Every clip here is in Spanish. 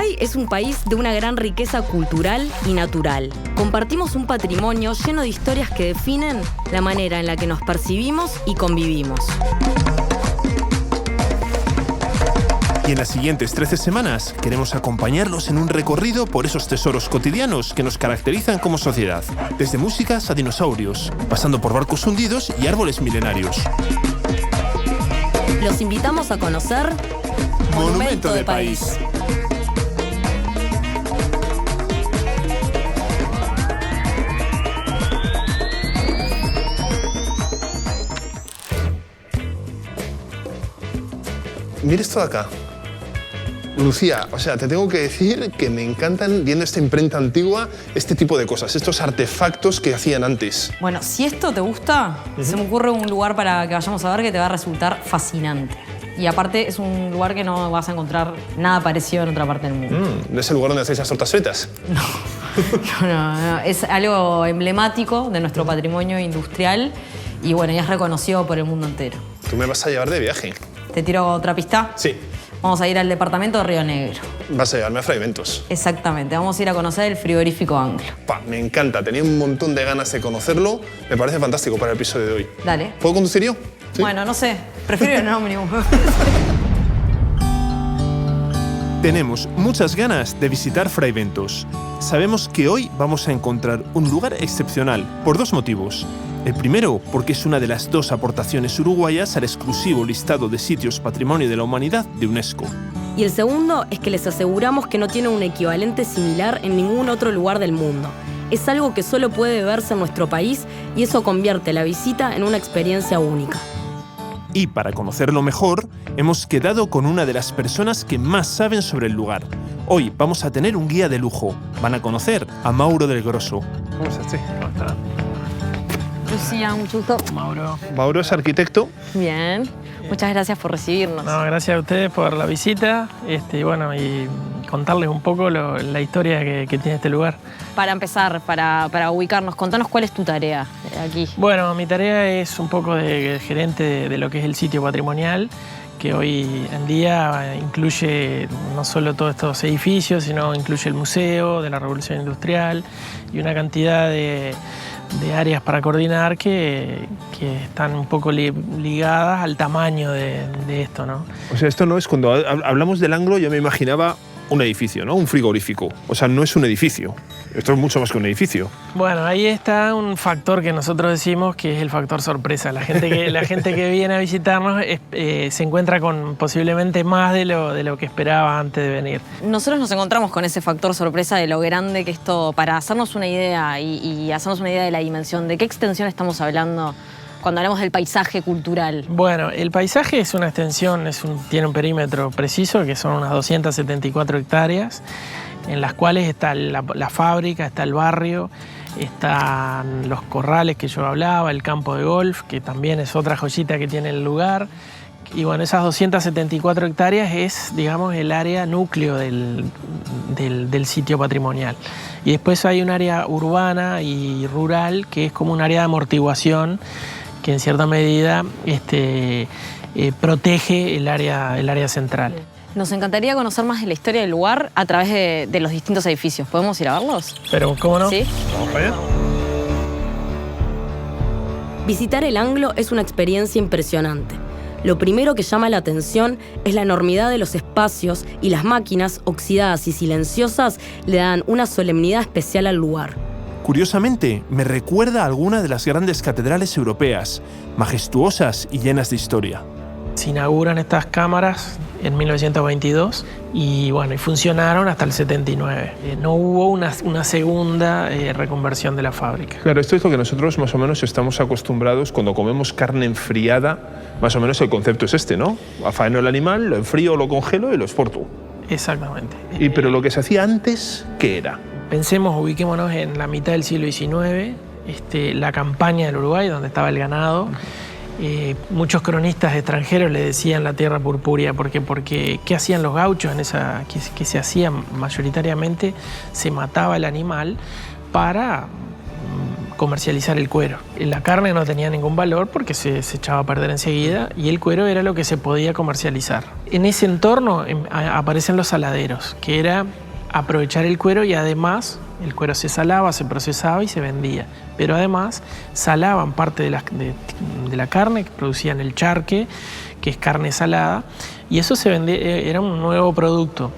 Uruguay es un país de una gran riqueza cultural y natural. Compartimos un patrimonio lleno de historias que definen la manera en la que nos percibimos y convivimos. Y en las siguientes 13 semanas queremos acompañarlos en un recorrido por esos tesoros cotidianos que nos caracterizan como sociedad. Desde músicas a dinosaurios, pasando por barcos hundidos y árboles milenarios. Los invitamos a conocer Monumento de País. Mira esto de acá. Lucía, o sea, te tengo que decir que me encantan, viendo esta imprenta antigua, este tipo de cosas, estos artefactos que hacían antes. Bueno, si esto te gusta, se me ocurre un lugar para que vayamos a ver que te va a resultar fascinante. Y aparte es un lugar que no vas a encontrar nada parecido en otra parte del mundo. ¿No es el lugar donde hacéis las tortas fritas? No. Es algo emblemático de nuestro patrimonio industrial y bueno, ya es reconocido por el mundo entero. Tú me vas a llevar de viaje. ¿Te tiro otra pista? Sí. Vamos a ir al departamento de Río Negro. Vas a llevarme a Fray Bentos. Exactamente, vamos a ir a conocer el frigorífico Anglo. Me encanta, tenía un montón de ganas de conocerlo. Me parece fantástico para el episodio de hoy. Dale. ¿Puedo conducir yo? ¿Sí? Bueno, no sé, prefiero ir en ómnibus. Tenemos muchas ganas de visitar Fray Bentos. Sabemos que hoy vamos a encontrar un lugar excepcional por dos motivos. El primero, porque es una de las dos aportaciones uruguayas al exclusivo listado de sitios Patrimonio de la Humanidad de UNESCO. Y el segundo es que les aseguramos que no tiene un equivalente similar en ningún otro lugar del mundo. Es algo que solo puede verse en nuestro país y eso convierte la visita en una experiencia única. Y para conocerlo mejor, hemos quedado con una de las personas que más saben sobre el lugar. Hoy vamos a tener un guía de lujo. Van a conocer a Mauro del Grosso. ¿Cómo estás? ¿Cómo estás? Lucía, un gusto. Mauro. Mauro es arquitecto. Bien, muchas gracias por recibirnos. No, gracias a ustedes por la visita y contarles un poco la historia que tiene este lugar. Para empezar, para ubicarnos, contanos cuál es tu tarea aquí. Bueno, mi tarea es un poco de gerente de lo que es el sitio patrimonial, que hoy en día incluye no solo todos estos edificios, sino incluye el Museo de la Revolución Industrial y una cantidad de áreas para coordinar que están un poco ligadas al tamaño de esto, ¿no? O sea, esto no es cuando hablamos del Anglo, yo me imaginaba un edificio, ¿no? Un frigorífico. O sea, no es un edificio. Esto es mucho más que un edificio. Bueno, ahí está un factor que nosotros decimos que es el factor sorpresa. La gente que viene a visitarnos se encuentra con posiblemente más de lo que esperaba antes de venir. Nosotros nos encontramos con ese factor sorpresa de lo grande que es todo, para hacernos una idea y hacernos una idea de la dimensión, de qué extensión estamos hablando cuando hablamos del paisaje cultural. Bueno, el paisaje es una extensión, tiene un perímetro preciso, que son unas 274 hectáreas, en las cuales está la fábrica, está el barrio, están los corrales que yo hablaba, el campo de golf, que también es otra joyita que tiene el lugar. Y bueno, esas 274 hectáreas es, digamos, el área núcleo del sitio patrimonial. Y después hay un área urbana y rural, que es como un área de amortiguación, que en cierta medida protege el área central. Nos encantaría conocer más de la historia del lugar a través de los distintos edificios. ¿Podemos ir a verlos? Pero, ¿cómo no? Sí. Vamos para allá. Visitar el Anglo es una experiencia impresionante. Lo primero que llama la atención es la enormidad de los espacios y las máquinas, oxidadas y silenciosas, le dan una solemnidad especial al lugar. Curiosamente, me recuerda a alguna de las grandes catedrales europeas, majestuosas y llenas de historia. Se inauguran estas cámaras en 1922 y funcionaron hasta el 79. No hubo una segunda reconversión de la fábrica. Claro, esto es lo que nosotros más o menos estamos acostumbrados cuando comemos carne enfriada. Más o menos el concepto es este, ¿no? Afaeno el animal, lo enfrío, lo congelo y lo exporto. Exactamente. Pero lo que se hacía antes, ¿qué era? Pensemos, ubiquémonos en la mitad del siglo XIX, la campaña del Uruguay, donde estaba el ganado. Muchos cronistas extranjeros le decían la tierra purpúrea, porque ¿qué hacían los gauchos en esa? ¿Qué se hacía mayoritariamente? Se mataba el animal para comercializar el cuero. La carne no tenía ningún valor porque se echaba a perder enseguida y el cuero era lo que se podía comercializar. En ese entorno aparecen los saladeros, que era aprovechar el cuero y además el cuero se salaba, se procesaba y se vendía. Pero además salaban parte de la carne, que producían el charque, que es carne salada, y eso se vendía, era un nuevo producto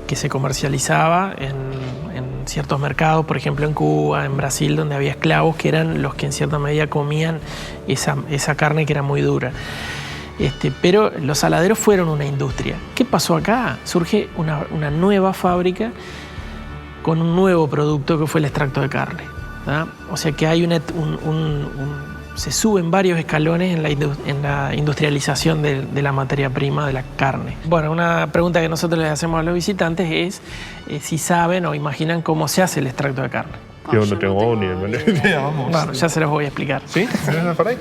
que se comercializaba en ciertos mercados, por ejemplo en Cuba, en Brasil, donde había esclavos que eran los que en cierta medida comían esa carne que era muy dura. Pero los saladeros fueron una industria. ¿Qué pasó acá? Surge una nueva fábrica con un nuevo producto que fue el extracto de carne, ¿tá? O sea que hay se suben varios escalones en la industrialización de la materia prima de la carne. Bueno, una pregunta que nosotros les hacemos a los visitantes es si saben o imaginan cómo se hace el extracto de carne. Yo no tengo ni idea, vamos. Bueno, ya se los voy a explicar. ¿Sí? ¿Tienes por ahí?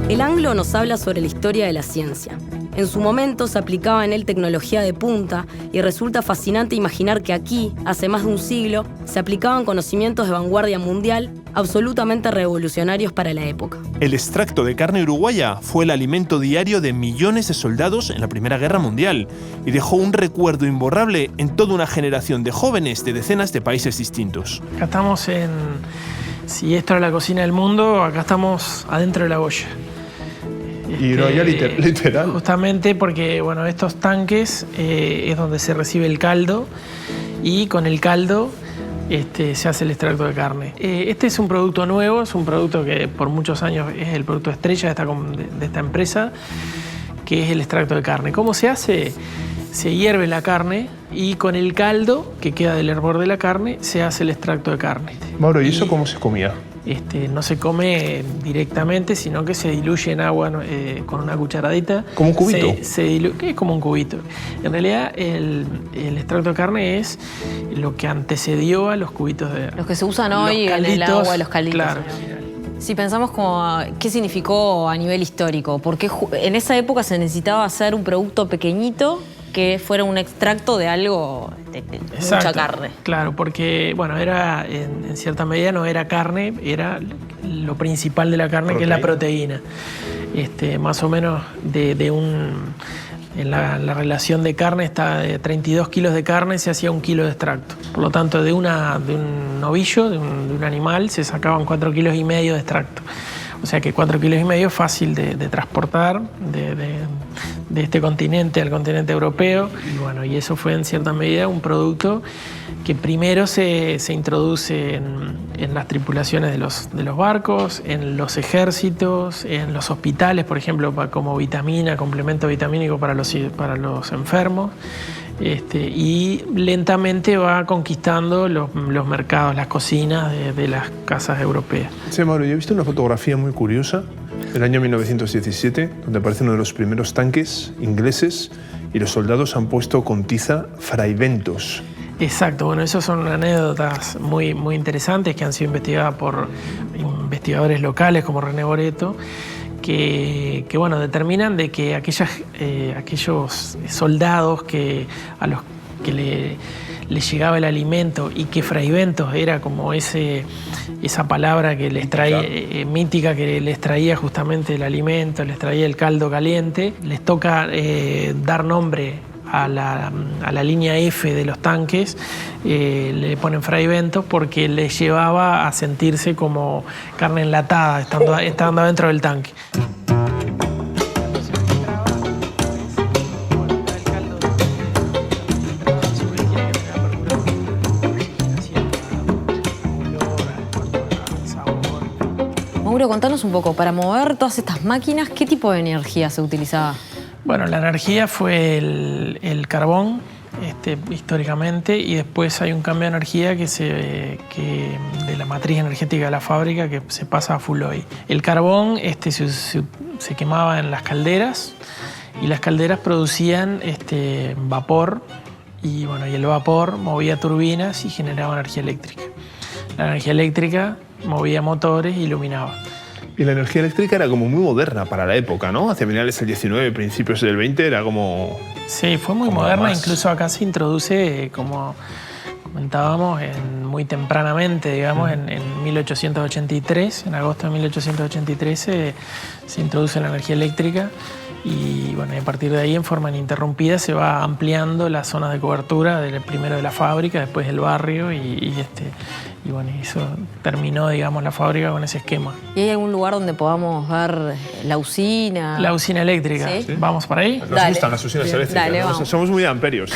El anglo nos habla sobre la historia de la ciencia. En su momento se aplicaba en él tecnología de punta y resulta fascinante imaginar que aquí, hace más de un siglo, se aplicaban conocimientos de vanguardia mundial absolutamente revolucionarios para la época. El extracto de carne uruguaya fue el alimento diario de millones de soldados en la Primera Guerra Mundial y dejó un recuerdo imborrable en toda una generación de jóvenes de decenas de países distintos. Acá estamos si esto era la cocina del mundo, acá estamos adentro de la olla. Y no, ya literal. Justamente porque, bueno, estos tanques es donde se recibe el caldo y con el caldo se hace el extracto de carne. Este es un producto nuevo, es un producto que por muchos años es el producto estrella de esta empresa, que es el extracto de carne. ¿Cómo se hace? Se hierve la carne y con el caldo que queda del hervor de la carne se hace el extracto de carne. Mauro, ¿y eso cómo se comía? No se come directamente, sino que se diluye en agua con una cucharadita. ¿Como un cubito? Es como un cubito. En realidad, el extracto de carne es lo que antecedió a los cubitos de... Los que se usan hoy en el agua, los calditos. Claro. Si pensamos qué significó a nivel histórico, porque en esa época se necesitaba hacer un producto pequeñito que fuera un extracto de algo de mucha carne. Claro, porque bueno, era en cierta medida no era carne, era lo principal de la carne, que es la proteína. Más o menos en la relación de carne está de 32 kilos de carne se hacía 1 kilo de extracto. Por lo tanto, de un novillo, de un animal, se sacaban 4,5 kilos de extracto. O sea que 4,5 kilos es fácil de transportar de este continente al continente europeo. Y bueno, y eso fue en cierta medida un producto que primero se introduce en las tripulaciones de los barcos, en los ejércitos, en los hospitales, por ejemplo, como vitamina, complemento vitamínico para los enfermos. Y lentamente va conquistando los mercados, las cocinas de las casas europeas. Sí, Mauro, yo he visto una fotografía muy curiosa del año 1917, donde aparece uno de los primeros tanques ingleses y los soldados han puesto con tiza fraiventos. Exacto, bueno, esas son anécdotas muy, muy interesantes que han sido investigadas por investigadores locales como René Boreto, que bueno, determinan de que aquellos soldados a los que les llegaba el alimento y que fraiventos era como esa palabra que les traía, mítica, que les traía justamente el alimento, les traía el caldo caliente, les toca dar nombre a la línea F de los tanques, le ponen fraiventos porque les llevaba a sentirse como carne enlatada estando adentro del tanque. Mauro, contanos un poco, para mover todas estas máquinas, ¿qué tipo de energía se utilizaba? Bueno, la energía fue el carbón, históricamente, y después hay un cambio de energía de la matriz energética de la fábrica que se pasa a full oil. El carbón se quemaba en las calderas y las calderas producían vapor y el vapor movía turbinas y generaba energía eléctrica. La energía eléctrica movía motores y iluminaba. Y la energía eléctrica era como muy moderna para la época, ¿no? Hacia finales del 19, principios del 20 era como... Sí, fue muy moderna, incluso acá se introduce como comentábamos, muy tempranamente, digamos, en 1883, en agosto de 1883 se introduce la energía eléctrica y bueno, a partir de ahí en forma ininterrumpida se va ampliando las zonas de cobertura, primero de la fábrica, después del barrio y bueno, eso terminó, digamos, la fábrica con ese esquema. ¿Y hay algún lugar donde podamos ver la usina? La usina eléctrica. ¿Sí? ¿Vamos para ahí? Nos gustan las usinas eléctricas. Dale, ¿no? Somos muy amperios.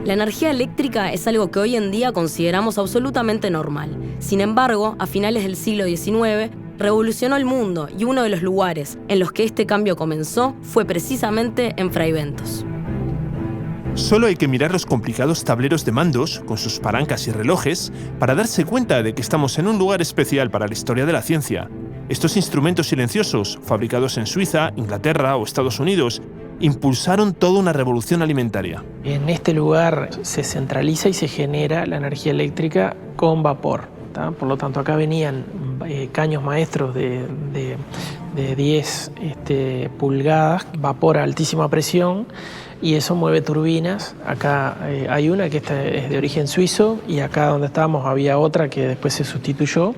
La energía eléctrica es algo que hoy en día consideramos absolutamente normal. Sin embargo, a finales del siglo XIX, revolucionó el mundo y uno de los lugares en los que este cambio comenzó fue precisamente en Fraiventos. Solo hay que mirar los complicados tableros de mandos, con sus palancas y relojes, para darse cuenta de que estamos en un lugar especial para la historia de la ciencia. Estos instrumentos silenciosos, fabricados en Suiza, Inglaterra o Estados Unidos, impulsaron toda una revolución alimentaria. En este lugar se centraliza y se genera la energía eléctrica con vapor, ¿tá? Por lo tanto, acá venían caños maestros de 10 pulgadas, vapor a altísima presión, y eso mueve turbinas. Acá hay una que es de origen suizo y acá donde estábamos había otra que después se sustituyó.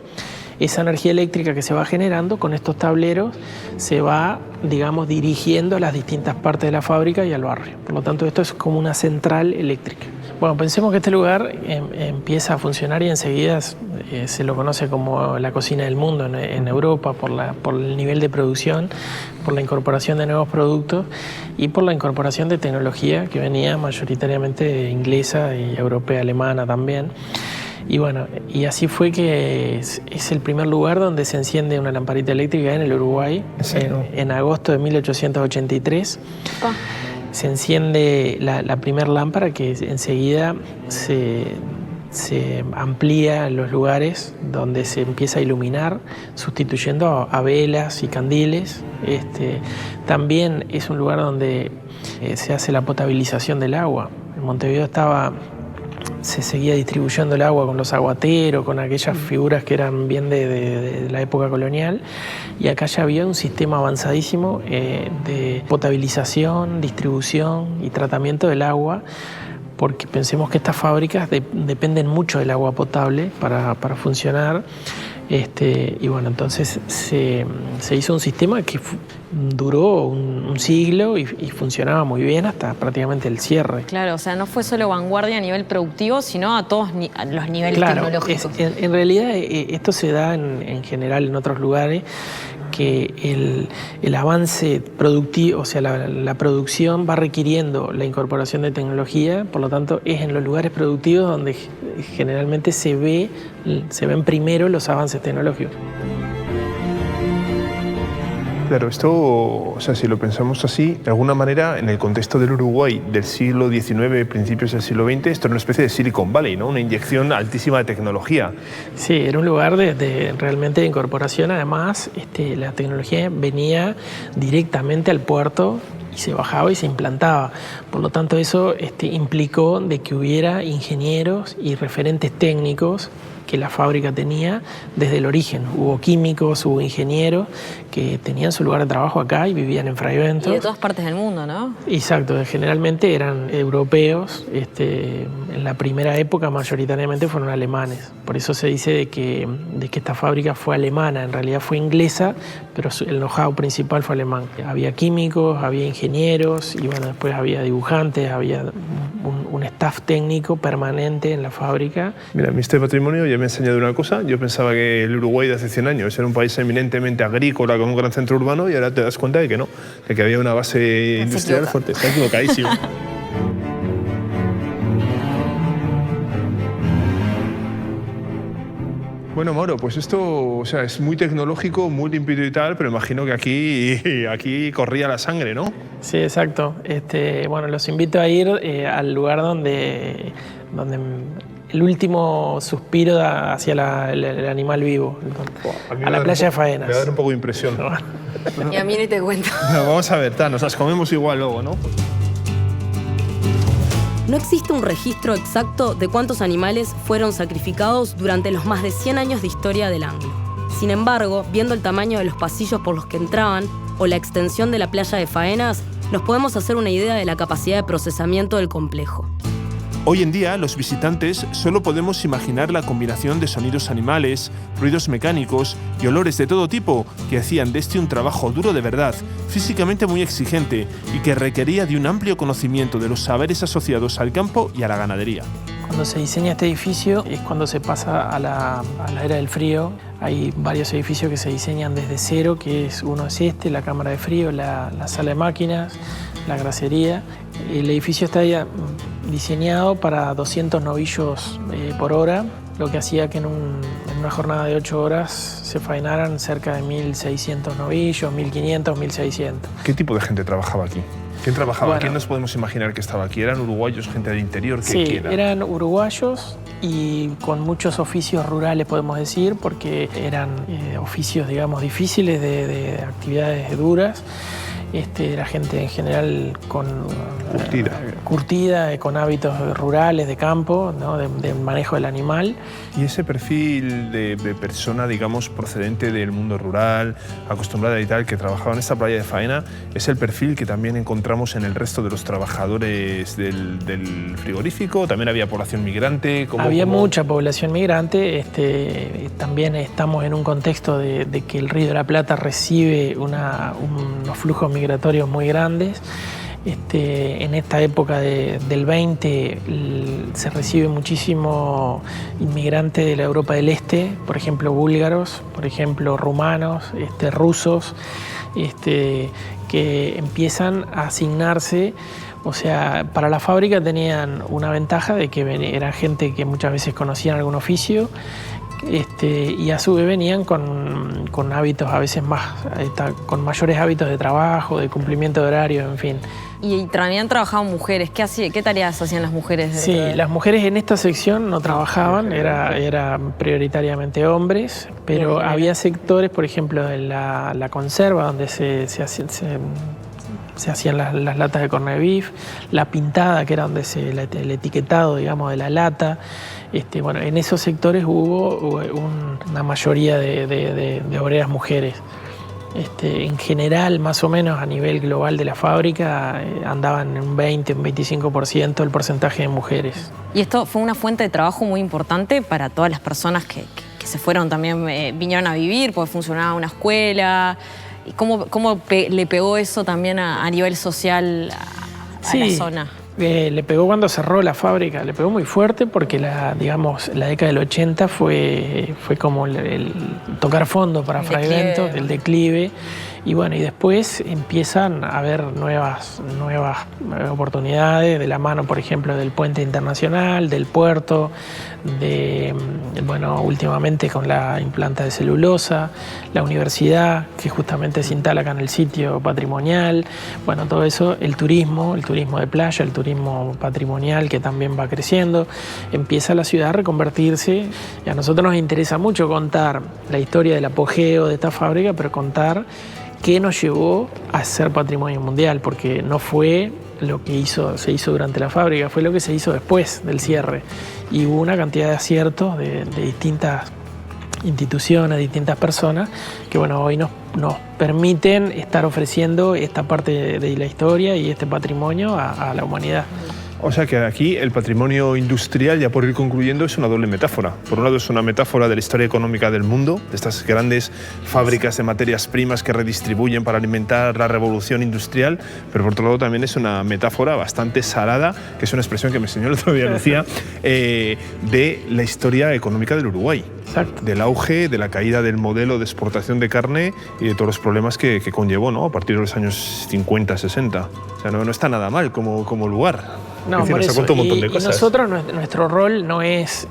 Esa energía eléctrica que se va generando con estos tableros se va, digamos, dirigiendo a las distintas partes de la fábrica y al barrio. Por lo tanto, esto es como una central eléctrica. Bueno, pensemos que este lugar empieza a funcionar y enseguida se lo conoce como la cocina del mundo en Europa por el nivel de producción, por la incorporación de nuevos productos y por la incorporación de tecnología que venía mayoritariamente inglesa y europea, alemana también. Y bueno, y así fue que es el primer lugar donde se enciende una lamparita eléctrica en el Uruguay, en agosto de 1883. Se enciende la primera lámpara que enseguida se amplía los lugares donde se empieza a iluminar, sustituyendo a velas y candiles. También es un lugar donde se hace la potabilización del agua. En Montevideo se seguía distribuyendo el agua con los aguateros, con aquellas figuras que eran bien de la época colonial, y acá ya había un sistema avanzadísimo de potabilización, distribución y tratamiento del agua, porque pensemos que estas fábricas dependen mucho del agua potable para funcionar. Y bueno, entonces se hizo un sistema que duró un siglo y funcionaba muy bien hasta prácticamente el cierre. Claro, o sea, no fue solo vanguardia a nivel productivo, sino a todos los niveles tecnológicos. En realidad esto se da en general en otros lugares, que el avance productivo, o sea, la producción va requiriendo la incorporación de tecnología, por lo tanto es en los lugares productivos donde generalmente se ven primero los avances tecnológicos. Claro, esto, o sea, si lo pensamos así, de alguna manera, en el contexto del Uruguay del siglo XIX, principios del siglo XX, esto era una especie de Silicon Valley, ¿no? Una inyección altísima de tecnología. Sí, era un lugar realmente de incorporación. Además, la tecnología venía directamente al puerto y se bajaba y se implantaba. Por lo tanto, eso implicó de que hubiera ingenieros y referentes técnicos que la fábrica tenía desde el origen. Hubo químicos, hubo ingenieros que tenían su lugar de trabajo acá y vivían en Fraiventos. Y de todas partes del mundo, ¿no? Exacto, generalmente eran europeos. En la primera época mayoritariamente fueron alemanes. Por eso se dice de que esta fábrica fue alemana. En realidad fue inglesa, pero el know-how principal fue alemán. Había químicos, había ingenieros y bueno, después había dibujantes, había un staff técnico permanente en la fábrica. Mira, a mí este patrimonio ya me ha enseñado una cosa. Yo pensaba que el Uruguay de hace 100 años era un país eminentemente agrícola con un gran centro urbano y ahora te das cuenta de que no, de que había una base industrial fuerte. Está equivocadísimo. Bueno, Mauro, pues esto, o sea, es muy tecnológico, muy limpio y tal, pero imagino que aquí corría la sangre, ¿no? Sí, exacto. Bueno, los invito a ir al lugar donde el último suspiro hacia el animal vivo, a la playa de Faenas. Me va a dar un poco de impresión. Y a mí ni te cuento. No, vamos a ver, nos las comemos igual luego, ¿no? No existe un registro exacto de cuántos animales fueron sacrificados durante los más de 100 años de historia del Anglo. Sin embargo, viendo el tamaño de los pasillos por los que entraban o la extensión de la playa de Faenas, nos podemos hacer una idea de la capacidad de procesamiento del complejo. Hoy en día, los visitantes solo podemos imaginar la combinación de sonidos animales, ruidos mecánicos y olores de todo tipo que hacían de este un trabajo duro de verdad, físicamente muy exigente y que requería de un amplio conocimiento de los saberes asociados al campo y a la ganadería. Cuando se diseña este edificio es cuando se pasa a la era del frío. Hay varios edificios que se diseñan desde cero, que uno es la cámara de frío, la sala de máquinas, la grasería. El edificio está ya diseñado para 200 novillos por hora, lo que hacía que en una jornada de 8 horas se faenaran cerca de 1.600 novillos, 1.500, 1.600. ¿Qué tipo de gente trabajaba aquí? ¿Quién trabajaba? Bueno, ¿Quién nos podemos imaginar que estaba aquí? ¿Eran uruguayos, gente del interior? Sí, eran uruguayos y con muchos oficios rurales, podemos decir, porque eran oficios, digamos, difíciles, de actividades duras. Era gente en general curtida, con hábitos rurales, de campo, ¿no? de manejo del animal. Y ese perfil de persona, digamos, procedente del mundo rural, acostumbrada y tal, que trabajaba en esta playa de faena, es el perfil que también encontramos en el resto de los trabajadores del frigorífico. También había población migrante. Había mucha población migrante. También estamos en un contexto de que el Río de la Plata recibe unos flujos migratorios muy grandes. En esta época del 20 se recibe muchísimo inmigrante de la Europa del Este, por ejemplo búlgaros, por ejemplo rumanos, rusos, que empiezan a asignarse. O sea, para la fábrica tenían una ventaja de que era gente que muchas veces conocían algún oficio, y a su vez venían con hábitos a veces con mayores hábitos de trabajo, de cumplimiento de horarios, en fin. Y también trabajaban mujeres. ¿Qué tareas hacían las mujeres? Sí, las mujeres en esta sección no trabajaban, era prioritariamente hombres, pero había sectores, por ejemplo, en la conserva, donde se hacían las latas de corned beef, la pintada, que era donde el etiquetado, digamos, de la lata. Bueno, en esos sectores hubo una mayoría de obreras mujeres. En general, más o menos a nivel global de la fábrica, andaban en un 20, un 25% el porcentaje de mujeres. Y esto fue una fuente de trabajo muy importante para todas las personas que se fueron también, vinieron a vivir, porque funcionaba una escuela. ¿Y cómo le pegó eso también a nivel social a la zona? Le pegó cuando cerró la fábrica, le pegó muy fuerte porque la década del 80 fue como el tocar fondo para Fray Bentos, el declive. Y bueno, y después empiezan a haber nuevas oportunidades de la mano, por ejemplo, del puente internacional, del puerto, bueno, últimamente con la implanta de celulosa, la universidad, que justamente se instala acá en el sitio patrimonial. Bueno, todo eso, el turismo de playa, el turismo patrimonial que también va creciendo. Empieza la ciudad a reconvertirse y a nosotros nos interesa mucho contar la historia del apogeo de esta fábrica, pero contar qué nos llevó a ser patrimonio mundial, porque no fue lo que se hizo durante la fábrica, fue lo que se hizo después del cierre. Y hubo una cantidad de aciertos de distintas instituciones, distintas personas, que bueno, hoy nos permiten estar ofreciendo esta parte de la historia y este patrimonio a la humanidad. O sea que aquí el patrimonio industrial, ya por ir concluyendo, es una doble metáfora. Por un lado es una metáfora de la historia económica del mundo, de estas grandes fábricas de materias primas que redistribuyen para alimentar la revolución industrial, pero por otro lado también es una metáfora bastante salada, que es una expresión que me enseñó el otro día Lucía, de la historia económica del Uruguay. Exacto. Del auge, de la caída del modelo de exportación de carne y de todos los problemas que conllevó, ¿no? A partir de los años 50, 60. O sea, no está nada mal como lugar. No, por eso. Un montón de cosas. Y nosotros, nuestro rol no es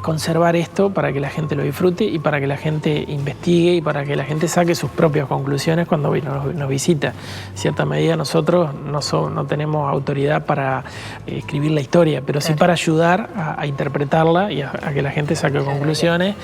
conservar esto para que la gente lo disfrute y para que la gente investigue y para que la gente saque sus propias conclusiones cuando nos visita. En cierta medida nosotros no tenemos autoridad para escribir la historia, pero sí para ayudar a interpretarla y a que la gente saque conclusiones.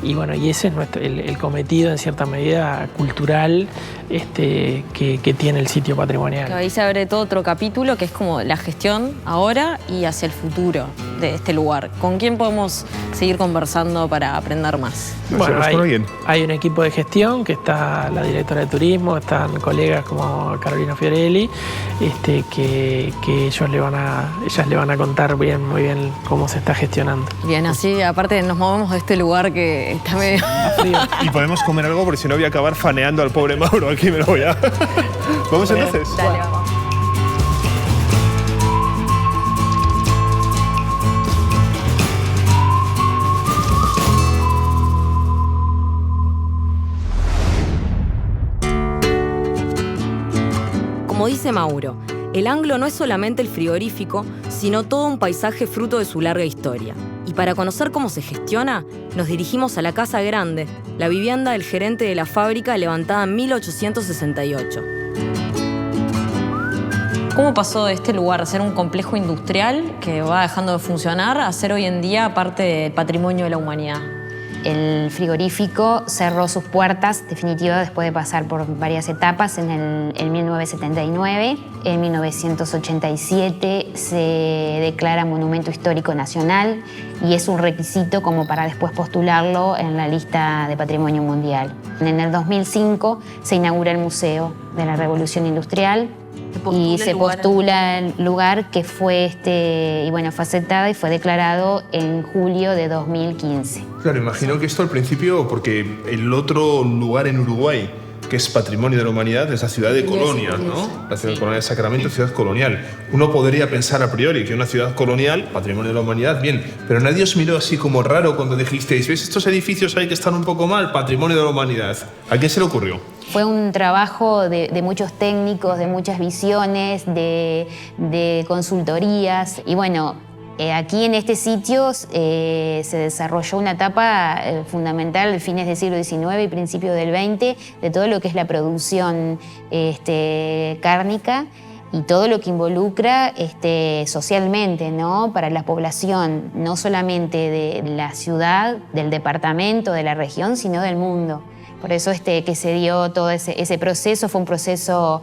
Y bueno, y ese es el cometido en cierta medida cultural que tiene el sitio patrimonial. Ahí se abre todo otro capítulo que es como la gestión ahora y hacia el futuro. de este lugar? ¿Con quién podemos seguir conversando para aprender más? Bueno, ¿Con alguien? hay un equipo de gestión que está la directora de turismo, están colegas como Carolina Fiorelli, que ellas le van a contar muy bien cómo se está gestionando. Bien, así aparte nos movemos de este lugar que está medio Frío. Y podemos comer algo porque si no voy a acabar faneando al pobre Mauro aquí, me lo voy a... ¿Vamos entonces? Dale, vamos. Como dice Mauro, el Anglo no es solamente el frigorífico, sino todo un paisaje fruto de su larga historia. Y para conocer cómo se gestiona, nos dirigimos a la Casa Grande, la vivienda del gerente de la fábrica levantada en 1868. ¿Cómo pasó de este lugar de ser un complejo industrial que va dejando de funcionar a ser hoy en día parte del patrimonio de la humanidad? El frigorífico cerró sus puertas definitivamente después de pasar por varias etapas en 1979. En 1987 se declara Monumento Histórico Nacional y es un requisito como para después postularlo en la lista de Patrimonio Mundial. En el 2005 se inaugura el Museo de la Revolución Industrial y se postula el lugar que fue fue aceptada y fue declarado en julio de 2015. Claro, imagino que esto al principio, porque el otro lugar en Uruguay que es Patrimonio de la Humanidad es la ciudad de Colonia, ¿no? La ciudad de Colonia de Sacramento, ciudad colonial. Uno podría pensar a priori que una ciudad colonial, Patrimonio de la Humanidad, bien, pero nadie os miró así como raro cuando dijisteis, ¿ves? Estos edificios hay que están un poco mal, Patrimonio de la Humanidad. ¿A quién se le ocurrió? Fue un trabajo de muchos técnicos, de muchas visiones, de consultorías. Y bueno, aquí en este sitio se desarrolló una etapa fundamental de fines del siglo XIX y principios del XX de todo lo que es la producción cárnica y todo lo que involucra socialmente, ¿no? Para la población, no solamente de la ciudad, del departamento, de la región, sino del mundo. Por eso que se dio todo ese proceso, fue un proceso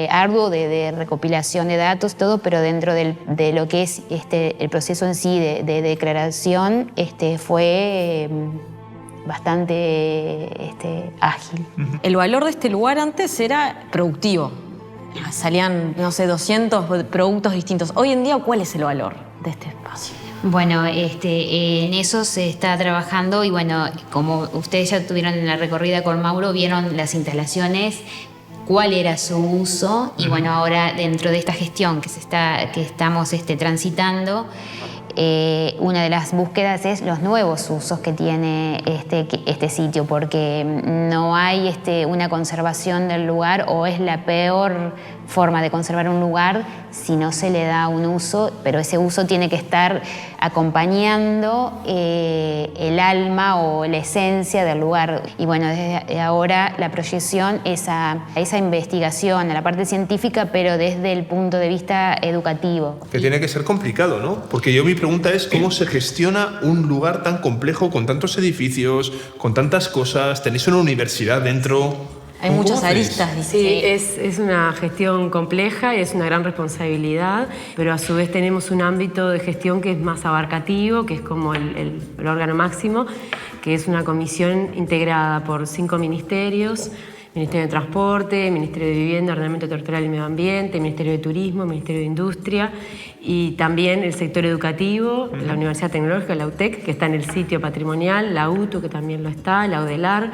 arduo de recopilación de datos, todo, pero dentro de lo que es el proceso en sí de declaración fue bastante ágil. El valor de este lugar antes era productivo. Salían, no sé, 200 productos distintos. Hoy en día, ¿cuál es el valor de este espacio? Bueno, en eso se está trabajando y bueno, como ustedes ya tuvieron en la recorrida con Mauro, vieron las instalaciones, cuál era su uso y bueno, ahora dentro de esta gestión que estamos transitando, una de las búsquedas es los nuevos usos que tiene este sitio, porque no hay una conservación del lugar o es la peor forma de conservar un lugar si no se le da un uso, pero ese uso tiene que estar acompañando el alma o la esencia del lugar. Y bueno, desde ahora la proyección es a esa investigación, a la parte científica, pero desde el punto de vista educativo. Que tiene que ser complicado, ¿no? Porque mi pregunta es cómo se gestiona un lugar tan complejo con tantos edificios, con tantas cosas, tenéis una universidad dentro. Hay muchas aristas. Sí, es una gestión compleja y es una gran responsabilidad, pero a su vez tenemos un ámbito de gestión que es más abarcativo, que es como el órgano máximo, que es una comisión integrada por 5 ministerios: Ministerio de Transporte, Ministerio de Vivienda, Ordenamiento Territorial y Medio Ambiente, Ministerio de Turismo, Ministerio de Industria y también el sector educativo, la Universidad Tecnológica, la UTEC, que está en el sitio patrimonial, la UTU, que también lo está, la UDELAR,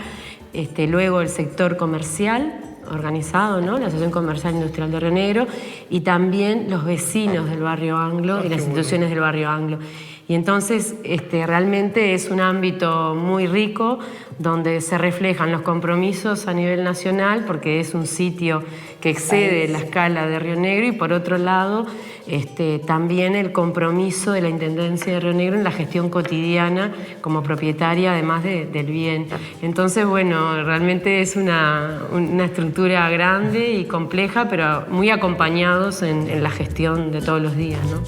luego el sector comercial organizado, ¿no? La Asociación Comercial Industrial de Río Negro, y también los vecinos del barrio Anglo y las instituciones del barrio Anglo. Y entonces realmente es un ámbito muy rico donde se reflejan los compromisos a nivel nacional, porque es un sitio que excede la escala de Río Negro, y por otro lado también el compromiso de la Intendencia de Río Negro en la gestión cotidiana como propietaria, además del bien. Entonces, bueno, realmente es una estructura grande y compleja, pero muy acompañados en la gestión de todos los días, ¿no?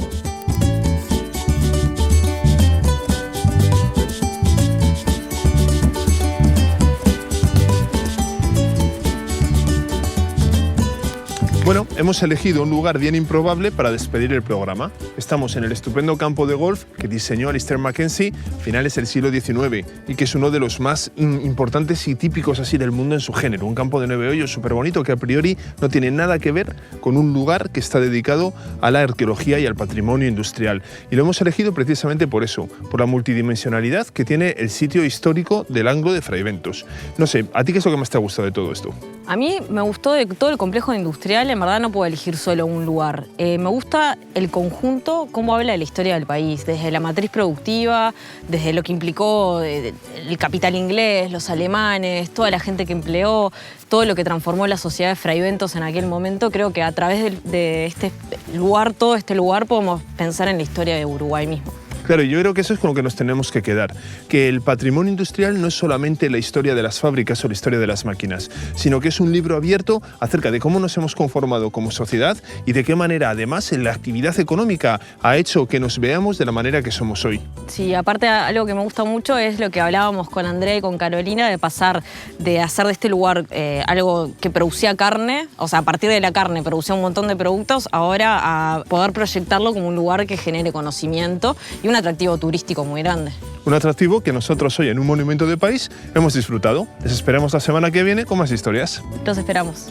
Bueno, hemos elegido un lugar bien improbable para despedir el programa. Estamos en el estupendo campo de golf que diseñó Alister MacKenzie a finales del siglo XIX y que es uno de los más importantes y típicos así del mundo en su género. Un campo de 9 hoyos súper bonito que a priori no tiene nada que ver con un lugar que está dedicado a la arqueología y al patrimonio industrial. Y lo hemos elegido precisamente por eso, por la multidimensionalidad que tiene el sitio histórico del Anglo de Fraiventos. No sé, ¿a ti qué es lo que más te ha gustado de todo esto? A mí me gustó de todo el complejo industrial, en verdad no puedo elegir solo un lugar. Me gusta el conjunto, cómo habla de la historia del país, desde la matriz productiva, desde lo que implicó el capital inglés, los alemanes, toda la gente que empleó, todo lo que transformó la sociedad de Fraiventos en aquel momento. Creo que a través de este lugar, todo este lugar, podemos pensar en la historia de Uruguay mismo. Claro, yo creo que eso es con lo que nos tenemos que quedar, que el patrimonio industrial no es solamente la historia de las fábricas o la historia de las máquinas, sino que es un libro abierto acerca de cómo nos hemos conformado como sociedad y de qué manera, además, la actividad económica ha hecho que nos veamos de la manera que somos hoy. Sí, aparte algo que me gusta mucho es lo que hablábamos con Andrea y con Carolina, de pasar de hacer de este lugar algo que producía carne, o sea, a partir de la carne producía un montón de productos, ahora a poder proyectarlo como un lugar que genere conocimiento y un atractivo turístico muy grande. Un atractivo que nosotros hoy en un monumento de país hemos disfrutado. Les esperamos la semana que viene con más historias. Los esperamos.